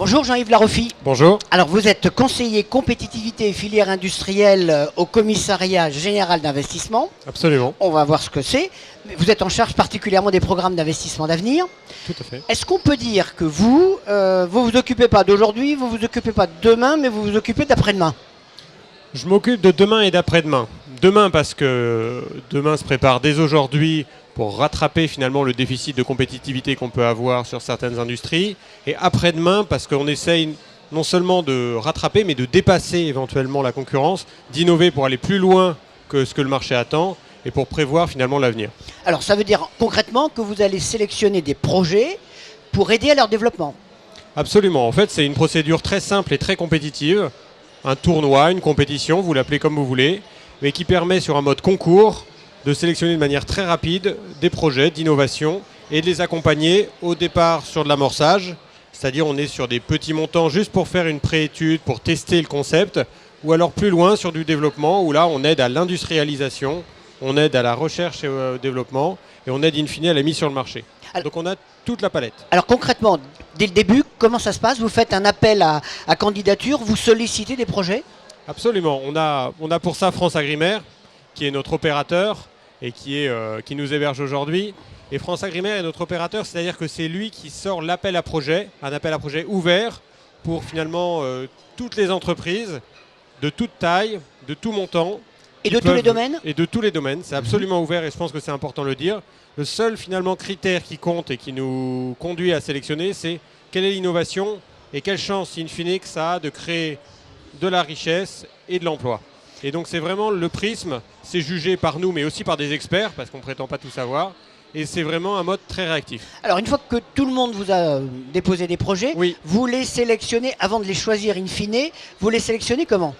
Bonjour Jean-Yves Laroffi. Bonjour. Alors vous êtes conseiller compétitivité et filière industrielle au commissariat général d'investissement. Absolument. On va voir ce que c'est. Vous êtes en charge particulièrement des programmes d'investissement d'avenir. Tout à fait. Est-ce qu'on peut dire que vous vous occupez pas d'aujourd'hui, vous vous occupez pas de demain, mais vous vous occupez d'après-demain? Je m'occupe de demain et d'après-demain. Demain parce que demain se prépare dès aujourd'hui pour rattraper finalement le déficit de compétitivité qu'on peut avoir sur certaines industries. Et après-demain parce qu'on essaye non seulement de rattraper mais de dépasser éventuellement la concurrence, d'innover pour aller plus loin que ce que le marché attend et pour prévoir finalement l'avenir. Alors ça veut dire concrètement que vous allez sélectionner des projets pour aider à leur développement. Absolument. En fait, c'est une procédure très simple et très compétitive. Un tournoi, une compétition, vous l'appelez comme vous voulez, mais qui permet sur un mode concours de sélectionner de manière très rapide des projets d'innovation et de les accompagner au départ sur de l'amorçage, c'est-à-dire on est sur des petits montants juste pour faire une préétude, pour tester le concept, ou alors plus loin sur du développement où là on aide à l'industrialisation, on aide à la recherche et au développement et on aide in fine à la mise sur le marché. Donc on a toute la palette. Alors concrètement, dès le début, comment ça se passe? Vous faites un appel à candidature, vous sollicitez des projets? Absolument. On a pour ça France Agrimaire, qui est notre opérateur et qui nous héberge aujourd'hui. Et France Agrimaire est notre opérateur, c'est-à-dire que c'est lui qui sort l'appel à projet, un appel à projet ouvert pour finalement toutes les entreprises de toute taille, de tout montant. Et de tous les domaines? Et de tous les domaines. C'est absolument ouvert et je pense que c'est important de le dire. Le seul finalement critère qui compte et qui nous conduit à sélectionner, c'est quelle est l'innovation et quelle chance in fine que ça a de créer de la richesse et de l'emploi. Et donc c'est vraiment le prisme, c'est jugé par nous mais aussi par des experts parce qu'on ne prétend pas tout savoir. Et c'est vraiment un mode très réactif. Alors une fois que tout le monde vous a déposé des projets, oui. Vous les sélectionnez avant de les choisir in fine, vous les sélectionnez comment?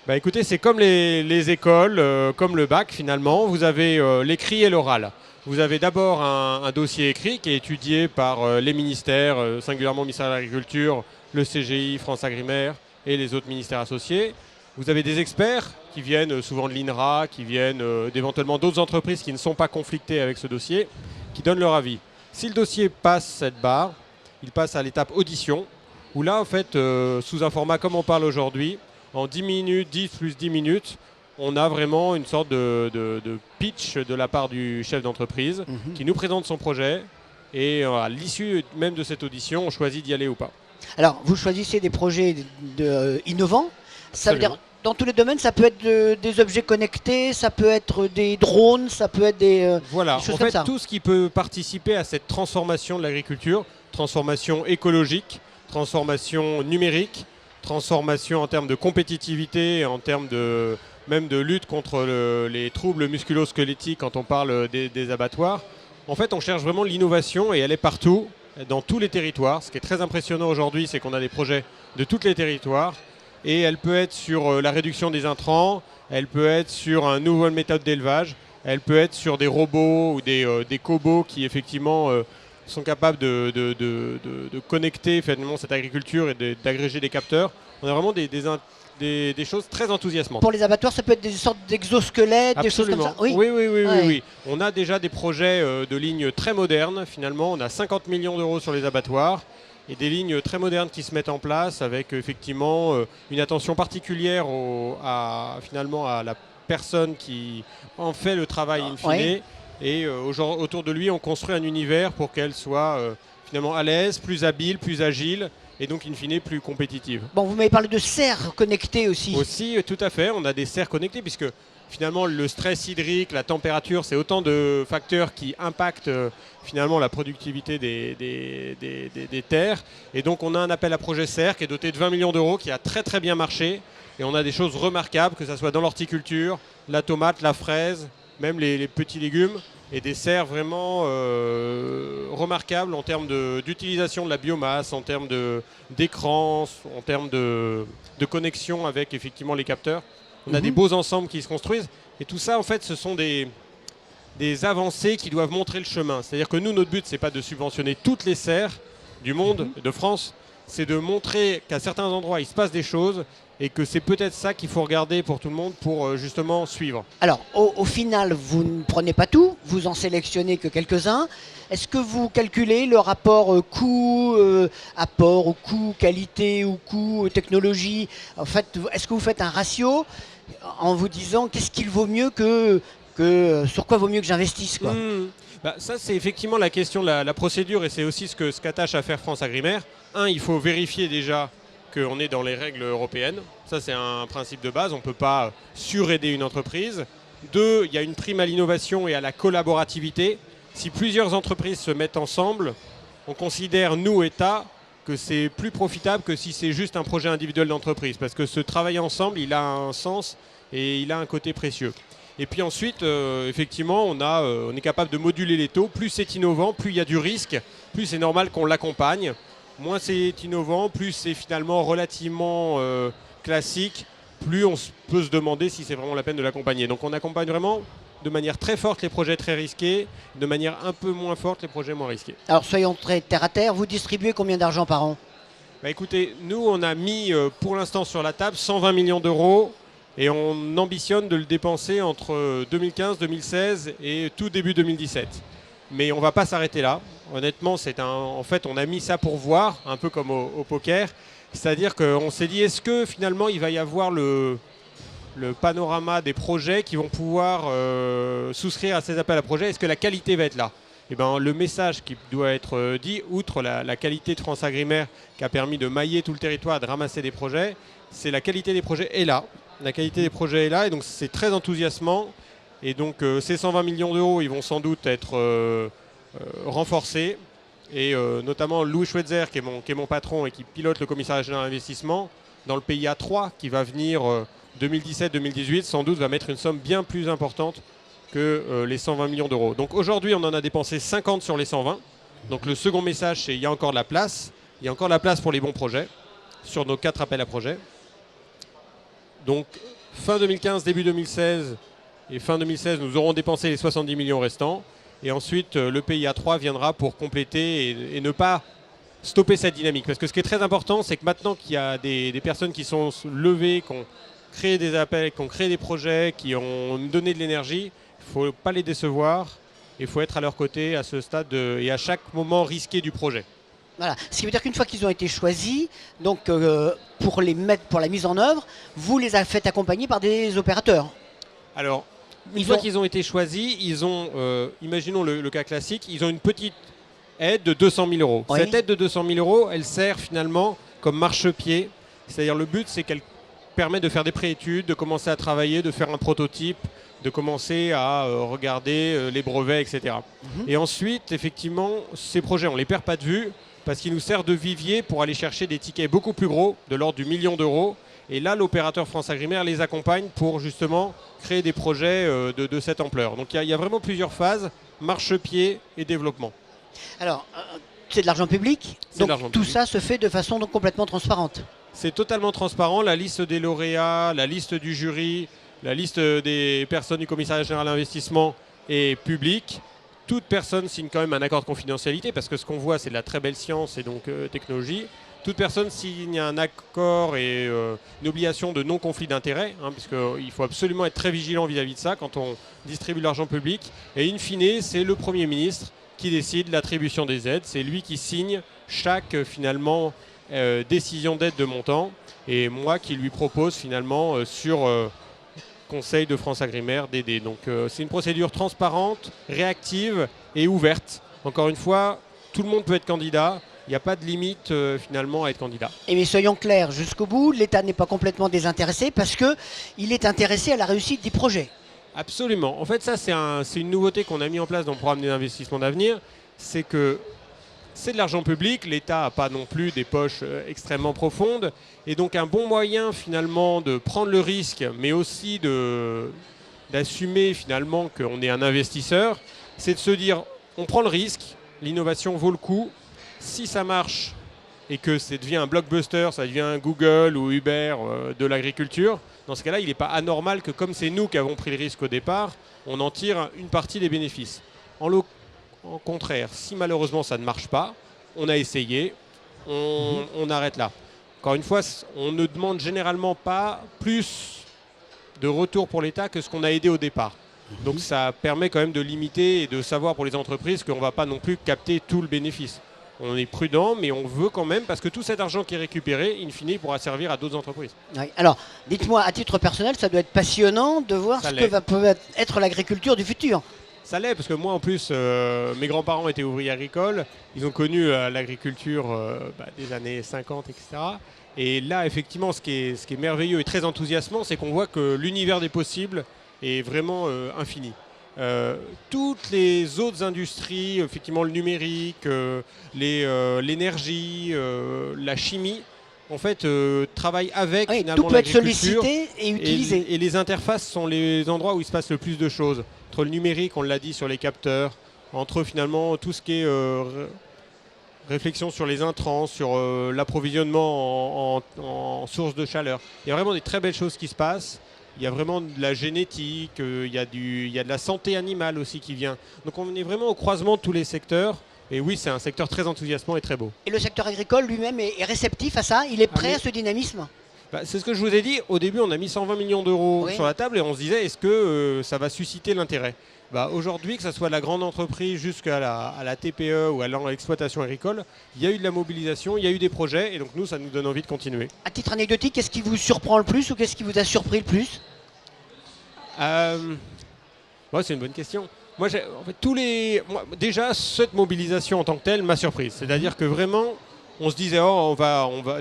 Bah écoutez, c'est comme les écoles, comme le bac finalement, vous avez l'écrit et l'oral. Vous avez d'abord un dossier écrit qui est étudié par les ministères, singulièrement le ministère de l'Agriculture, le CGI, France Agrimaire et les autres ministères associés. Vous avez des experts qui viennent souvent de l'INRA, qui viennent d'éventuellement d'autres entreprises qui ne sont pas conflictées avec ce dossier, qui donnent leur avis. Si le dossier passe cette barre, il passe à l'étape audition, où là en fait, sous un format comme on parle aujourd'hui, en 10 minutes, 10 plus 10 minutes, on a vraiment une sorte de pitch de la part du chef d'entreprise qui nous présente son projet et à l'issue même de cette audition, on choisit d'y aller ou pas. Alors, vous choisissez des projets innovants. Ça veut dire, dans tous les domaines, ça peut être des objets connectés, ça peut être des drones, ça peut être des voilà, choses en comme fait, ça. Tout ce qui peut participer à cette transformation de l'agriculture, transformation écologique, transformation numérique, transformation en termes de compétitivité, en termes même de lutte contre les troubles musculo-squelettiques quand on parle des abattoirs. En fait, on cherche vraiment l'innovation et elle est partout, dans tous les territoires. Ce qui est très impressionnant aujourd'hui, c'est qu'on a des projets de tous les territoires. Et elle peut être sur la réduction des intrants, elle peut être sur une nouvelle méthode d'élevage, elle peut être sur des robots ou des cobots qui effectivement sont capables de connecter finalement cette agriculture et d'agréger des capteurs. On a vraiment des choses très enthousiasmantes. Pour les abattoirs, ça peut être des sortes d'exosquelettes, des choses comme ça. Oui. On a déjà des projets de lignes très modernes. Finalement, on a 50 millions d'euros sur les abattoirs et des lignes très modernes qui se mettent en place avec effectivement une attention particulière à la personne qui en fait le travail in fine. Oui. Et autour de lui, on construit un univers pour qu'elle soit finalement à l'aise, plus habile, plus agile et donc in fine plus compétitive. Bon, vous m'avez parlé de serres connectées aussi. Aussi, tout à fait. On a des serres connectées puisque finalement le stress hydrique, la température, c'est autant de facteurs qui impactent finalement la productivité des terres. Et donc on a un appel à projet serre qui est doté de 20 millions d'euros qui a très très bien marché. Et on a des choses remarquables, que ce soit dans l'horticulture, la tomate, la fraise, même les petits légumes. Et des serres vraiment remarquables en termes d'utilisation de la biomasse, en termes d'écran, en termes de connexion avec effectivement les capteurs. On a des beaux ensembles qui se construisent. Et tout ça, en fait, ce sont des avancées qui doivent montrer le chemin. C'est-à-dire que nous, notre but, ce n'est pas de subventionner toutes les serres du monde, de France. c'est de montrer qu'à certains endroits, il se passe des choses et que c'est peut-être ça qu'il faut regarder pour tout le monde pour justement suivre. Alors, au final, vous ne prenez pas tout, vous en sélectionnez que quelques-uns. Est-ce que vous calculez le rapport coût, apport ou coût, qualité ou coût, technologie? En fait, est-ce que vous faites un ratio en vous disant qu'est-ce qu'il vaut mieux sur quoi vaut mieux que j'investisse, quoi? Ça, c'est effectivement la question de la procédure et c'est aussi ce qu'attache à faire FranceAgriMer. Il faut vérifier déjà qu'on est dans les règles européennes. Ça, c'est un principe de base. On ne peut pas suraider une entreprise. 2, il y a une prime à l'innovation et à la collaborativité. Si plusieurs entreprises se mettent ensemble, on considère, nous, État, que c'est plus profitable que si c'est juste un projet individuel d'entreprise. Parce que ce travail ensemble, il a un sens et il a un côté précieux. Et puis ensuite, effectivement, on est capable de moduler les taux. Plus c'est innovant, plus il y a du risque, plus c'est normal qu'on l'accompagne. Moins c'est innovant, plus c'est finalement relativement classique, plus on peut se demander si c'est vraiment la peine de l'accompagner. Donc on accompagne vraiment de manière très forte les projets très risqués, de manière un peu moins forte les projets moins risqués. Alors soyons très terre à terre, vous distribuez combien d'argent par an? Écoutez, nous on a mis pour l'instant sur la table 120 millions d'euros et on ambitionne de le dépenser entre 2015, 2016 et tout début 2017. Mais on ne va pas s'arrêter là. Honnêtement, en fait, on a mis ça pour voir, un peu comme au poker. C'est-à-dire qu'on s'est dit, est-ce que finalement, il va y avoir le panorama des projets qui vont pouvoir souscrire à ces appels à projets? Est-ce que la qualité va être là? Le message qui doit être dit, outre la qualité de FranceAgriMer qui a permis de mailler tout le territoire, de ramasser des projets, c'est la qualité des projets est là. La qualité des projets est là et donc c'est très enthousiasmant. Et donc ces 120 millions d'euros, ils vont sans doute être renforcés. Et notamment Louis Schweitzer, qui est mon patron et qui pilote le commissariat général d'investissement, dans le PIA 3, qui va venir 2017-2018, sans doute va mettre une somme bien plus importante que les 120 millions d'euros. Donc aujourd'hui, on en a dépensé 50 sur les 120. Donc le second message, c'est qu'il y a encore de la place. Il y a encore de la place pour les bons projets sur nos 4 appels à projets. Donc fin 2015, début 2016 et fin 2016, nous aurons dépensé les 70 millions restants. Et ensuite, le PIA 3 viendra pour compléter et ne pas stopper cette dynamique. Parce que ce qui est très important, c'est que maintenant qu'il y a des personnes qui sont levées, qui ont créé des appels, qui ont créé des projets, qui ont donné de l'énergie, il ne faut pas les décevoir. Il faut être à leur côté à ce stade et à chaque moment risqué du projet. Voilà. Ce qui veut dire qu'une fois qu'ils ont été choisis, donc pour la mise en œuvre, vous les faites accompagner par des opérateurs. Alors, une fois qu'ils ont été choisis, ils ont, imaginons le cas classique, ils ont une petite aide de 200 000 euros. Oui. Cette aide de 200 000 euros, elle sert finalement comme marchepied. C'est-à-dire le but, c'est qu'elle permet de faire des préétudes, de commencer à travailler, de faire un prototype, de commencer à regarder les brevets, etc. Et ensuite, effectivement, ces projets, on ne les perd pas de vue parce qu'ils nous servent de vivier pour aller chercher des tickets beaucoup plus gros, de l'ordre du million d'euros. Et là, l'opérateur FranceAgriMer les accompagne pour justement créer des projets de cette ampleur. Donc il y a vraiment plusieurs phases, marchepied et développement. Alors, c'est de l'argent public, donc tout ça se fait de façon donc complètement transparente. C'est totalement transparent, la liste des lauréats, la liste du jury, la liste des personnes du commissariat général d'investissement est publique. Toute personne signe quand même un accord de confidentialité parce que ce qu'on voit, c'est de la très belle science et donc technologie. Toute personne signe un accord et une obligation de non-conflit d'intérêt, puisqu'il faut absolument être très vigilant vis-à-vis de ça quand on distribue de l'argent public. Et in fine, c'est le Premier ministre qui décide l'attribution des aides. C'est lui qui signe chaque finalement décision d'aide de montant. Et moi qui lui propose finalement sur conseil de FranceAgriMer d'aider. Donc c'est une procédure transparente, réactive et ouverte. Encore une fois, tout le monde peut être candidat. Il n'y a pas de limite finalement à être candidat. Et mais soyons clairs jusqu'au bout, l'État n'est pas complètement désintéressé parce qu'il est intéressé à la réussite des projets. Absolument. En fait, ça c'est une nouveauté qu'on a mis en place dans le programme d'investissement d'avenir. C'est que c'est de l'argent public, l'État n'a pas non plus des poches extrêmement profondes. Et donc un bon moyen finalement de prendre le risque, mais aussi d'assumer finalement qu'on est un investisseur, c'est de se dire on prend le risque, l'innovation vaut le coup. Si ça marche et que ça devient un blockbuster, ça devient un Google ou Uber de l'agriculture, dans ce cas-là, il n'est pas anormal que comme c'est nous qui avons pris le risque au départ, on en tire une partie des bénéfices. En contraire, si malheureusement ça ne marche pas, on a essayé, on arrête là. Encore une fois, on ne demande généralement pas plus de retour pour l'État que ce qu'on a aidé au départ. Donc ça permet quand même de limiter et de savoir pour les entreprises qu'on ne va pas non plus capter tout le bénéfice. On est prudent, mais on veut quand même, parce que tout cet argent qui est récupéré, in fine, pourra servir à d'autres entreprises. Oui. Alors, dites-moi, à titre personnel, ça doit être passionnant de voir ce que peut être l'agriculture du futur. Ça l'est, parce que moi, en plus, mes grands-parents étaient ouvriers agricoles. Ils ont connu l'agriculture des années 50, etc. Et là, effectivement, ce qui est merveilleux et très enthousiasmant, c'est qu'on voit que l'univers des possibles est vraiment infini. Toutes les autres industries, effectivement le numérique, l'énergie, la chimie, en fait, travaillent avec finalement tout peut être l'agriculture. sollicité et utilisé. Et les interfaces sont les endroits où il se passe le plus de choses. Entre le numérique, on l'a dit, sur les capteurs, entre finalement tout ce qui est réflexion sur les intrants, sur l'approvisionnement en source de chaleur. Il y a vraiment des très belles choses qui se passent. Il y a vraiment de la génétique, il y a de la santé animale aussi qui vient. Donc on est vraiment au croisement de tous les secteurs. Et oui, c'est un secteur très enthousiasmant et très beau. Et le secteur agricole lui-même est réceptif à ça? Il est prêt à ce dynamisme? C'est ce que je vous ai dit. Au début, on a mis 120 millions d'euros sur la table et on se disait, est-ce que ça va susciter l'intérêt? Aujourd'hui, que ce soit de la grande entreprise jusqu'à la TPE ou à l'exploitation agricole, il y a eu de la mobilisation, il y a eu des projets et donc nous, ça nous donne envie de continuer. À titre anecdotique, qu'est-ce qui vous surprend le plus ou qu'est-ce qui vous a surpris le plus? C'est une bonne question. Moi, déjà, cette mobilisation en tant que telle m'a surprise. C'est-à-dire que vraiment, on se disait,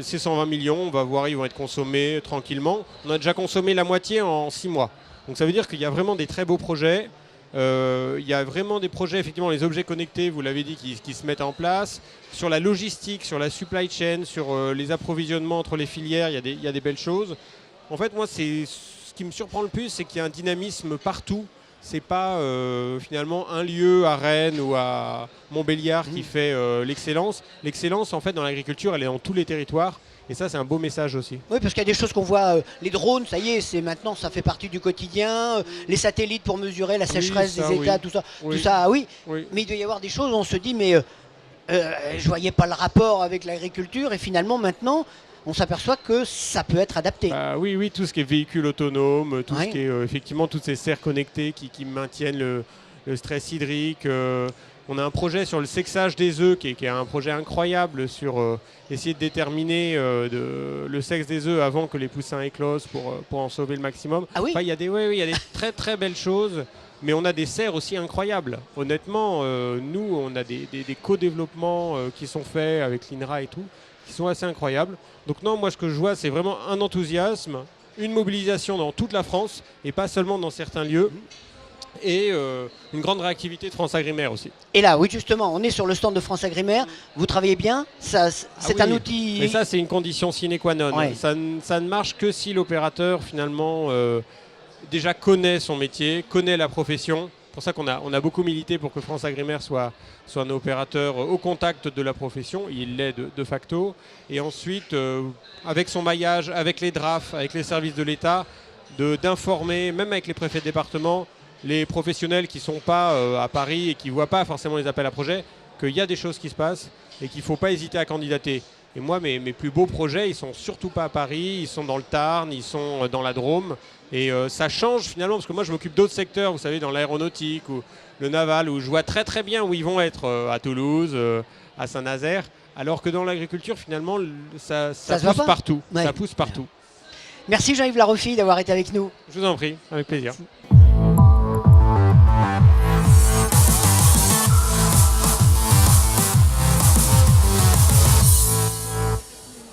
ces 120 millions, on va voir, ils vont être consommés tranquillement. On a déjà consommé la moitié en 6 mois. Donc ça veut dire qu'il y a vraiment des très beaux projets. Il y a vraiment des projets, effectivement, les objets connectés, vous l'avez dit, qui se mettent en place. Sur la logistique, sur la supply chain, sur les approvisionnements entre les filières, il y a des belles choses. En fait, moi, ce qui me surprend le plus, c'est qu'il y a un dynamisme partout. C'est pas finalement un lieu à Rennes ou à Montbéliard qui fait l'excellence. L'excellence, en fait, dans l'agriculture, elle est dans tous les territoires. Et ça, c'est un beau message aussi. Oui, parce qu'il y a des choses qu'on voit, les drones, ça y est, maintenant, ça fait partie du quotidien. Les satellites pour mesurer la sécheresse des États, tout ça, oui. Mais il doit y avoir des choses où on se dit, mais je voyais pas le rapport avec l'agriculture. Et finalement, maintenant, on s'aperçoit que ça peut être adapté. Oui, tout ce qui est véhicule autonome, tout ce qui est effectivement toutes ces serres connectées qui maintiennent le stress hydrique. On a un projet sur le sexage des œufs qui est un projet incroyable sur essayer de déterminer le sexe des œufs avant que les poussins éclosent pour en sauver le maximum. Il y a des très très belles choses, mais on a des serres aussi incroyables. Honnêtement, nous, on a des co-développements qui sont faits avec l'INRA et tout, qui sont assez incroyables. Donc non, moi ce que je vois, c'est vraiment un enthousiasme, une mobilisation dans toute la France et pas seulement dans certains lieux. Et une grande réactivité de France Agrimaire aussi. Et là, oui, justement, on est sur le stand de France Agrimaire. Vous travaillez bien, c'est un outil... Mais ça, c'est une condition sine qua non. Ça ne marche que si l'opérateur, finalement, déjà connaît son métier, connaît la profession. C'est pour ça qu'on a beaucoup milité pour que France Agrimaire soit un opérateur au contact de la profession. Il l'est de facto. Et ensuite, avec son maillage, avec les DRAF, avec les services de l'État, d'informer, même avec les préfets de département, les professionnels qui ne sont pas à Paris et qui ne voient pas forcément les appels à projets, qu'il y a des choses qui se passent et qu'il ne faut pas hésiter à candidater. Et moi, mes plus beaux projets, ils ne sont surtout pas à Paris, ils sont dans le Tarn, ils sont dans la Drôme. Et ça change finalement, parce que moi je m'occupe d'autres secteurs, vous savez, dans l'aéronautique ou le naval, où je vois très très bien où ils vont être, à Toulouse, à Saint-Nazaire, alors que dans l'agriculture, finalement, ça pousse partout. Ça pousse partout. Merci Jean-Yves Laroffi d'avoir été avec nous. Je vous en prie, avec plaisir. Merci.